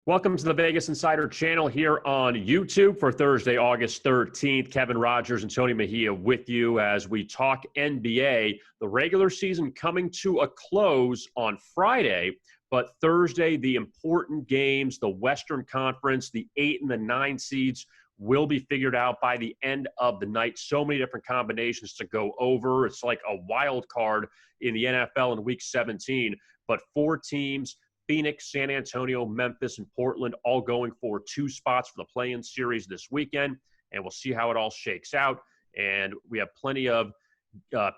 Welcome to the Vegas Insider channel here on YouTube for Thursday, August 13th. Kevin Rogers and Tony Mejia with you as we talk NBA. The regular season coming to a close on Friday, but Thursday, the important games, the Western Conference, the 8 and the 9 seeds will be figured out by the end of the night. So many different combinations to go over. It's like a wild card in the NFL in Week 17, but 4 teams, Phoenix, San Antonio, Memphis, and Portland all going for 2 spots for the play-in series this weekend, and we'll see how it all shakes out. And we have plenty of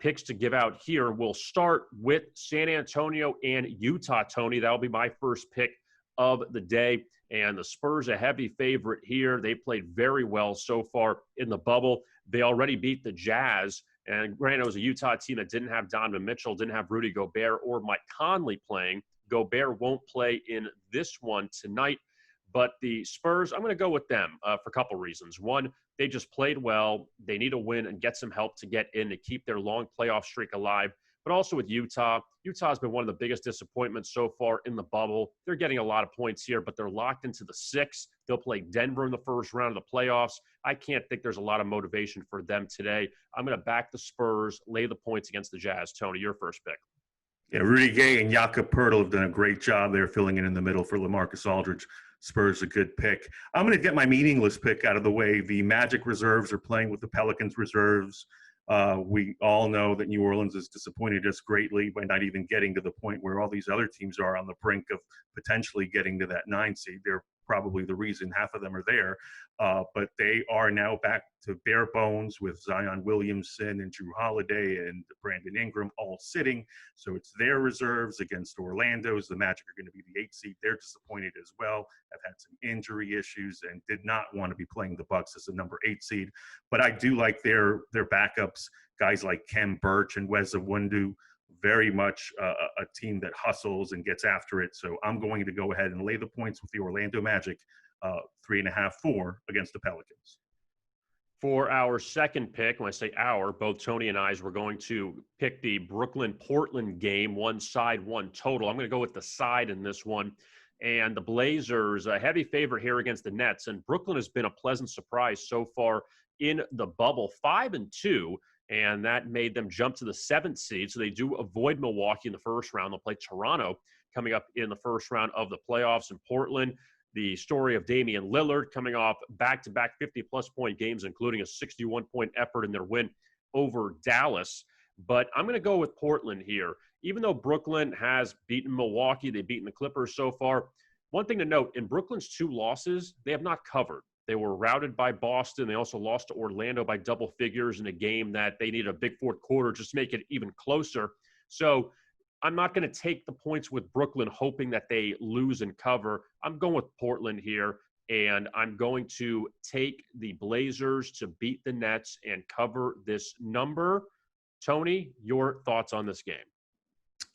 picks to give out here. We'll start with San Antonio and Utah, Tony. That'll be my first pick of the day. And the Spurs, a heavy favorite here. They played very well so far in the bubble. They already beat the Jazz. And granted, it was a Utah team that didn't have Donovan Mitchell, didn't have Rudy Gobert or Mike Conley playing. Gobert won't play in this one tonight, but the Spurs, I'm going to go with them for a couple reasons. One, they just played well. They need a win and get some help to get in to keep their long playoff streak alive. But also with Utah, Utah's been one of the biggest disappointments so far in the bubble. They're getting a lot of points here, but they're locked into the 6th. They'll play Denver in the first round of the playoffs. I can't think there's a lot of motivation for them today. I'm going to back the Spurs, lay the points against the Jazz. Tony, your first pick. Yeah, Rudy Gay and Jakob Poeltl have done a great job there filling in the middle for LaMarcus Aldridge. Spurs a good pick. I'm going to get my meaningless pick out of the way. The Magic reserves are playing with the Pelicans reserves. We all know that New Orleans has disappointed us greatly by not even getting to the point where all these other teams are on the brink of potentially getting to that 9 seed. They're probably the reason half of them are there. But they are now back to bare bones with Zion Williamson and Drew Holiday and Brandon Ingram all sitting. So it's their reserves against Orlando's. The Magic are going to be the 8th seed. They're disappointed as well. Have had some injury issues and did not want to be playing the Bucks as a number 8 seed. But I do like their backups, guys like Kem Birch and Wes Iwundu. Very much a team that hustles and gets after it. So I'm going to go ahead and lay the points with the Orlando Magic, 3.5, 4 against the Pelicans. For our second pick, when I say our, both Tony and I were going to pick the Brooklyn-Portland game, 1 side, 1 total. I'm going to go with the side in this one. And the Blazers, a heavy favorite here against the Nets. And Brooklyn has been a pleasant surprise so far in the bubble, 5-2. And that made them jump to the 7th seed. So they do avoid Milwaukee in the first round. They'll play Toronto coming up in the first round of the playoffs. In Portland, the story of Damian Lillard coming off back-to-back 50-plus point games, including a 61-point effort in their win over Dallas. But I'm going to go with Portland here. Even though Brooklyn has beaten Milwaukee, they've beaten the Clippers so far. One thing to note, in Brooklyn's 2 losses, they have not covered. They were routed by Boston. They also lost to Orlando by double figures in a game that they needed a big fourth quarter just to make it even closer. So I'm not going to take the points with Brooklyn hoping that they lose and cover. I'm going with Portland here, and I'm going to take the Blazers to beat the Nets and cover this number. Tony, your thoughts on this game?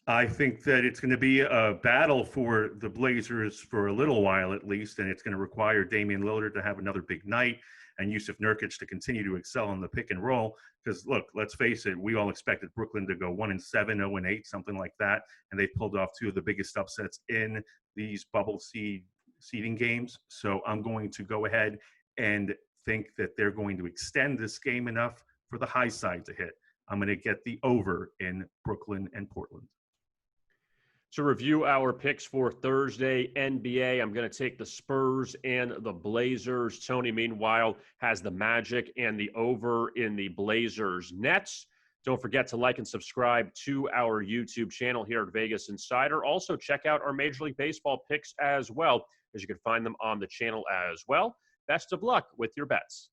I think that it's going to be a battle for the Blazers for a little while at least, and it's going to require Damian Lillard to have another big night and Yusuf Nurkic to continue to excel in the pick and roll. Because, look, let's face it, we all expected Brooklyn to go 1-7, 0-8, something like that, and they pulled off 2 of the biggest upsets in these bubble seeding games. So I'm going to go ahead and think that they're going to extend this game enough for the high side to hit. I'm going to get the over in Brooklyn and Portland. To review our picks for Thursday NBA, I'm going to take the Spurs and the Blazers. Tony, meanwhile, has the Magic and the over in the Blazers Nets. Don't forget to like and subscribe to our YouTube channel here at Vegas Insider. Also, check out our Major League Baseball picks as well, as you can find them on the channel as well. Best of luck with your bets.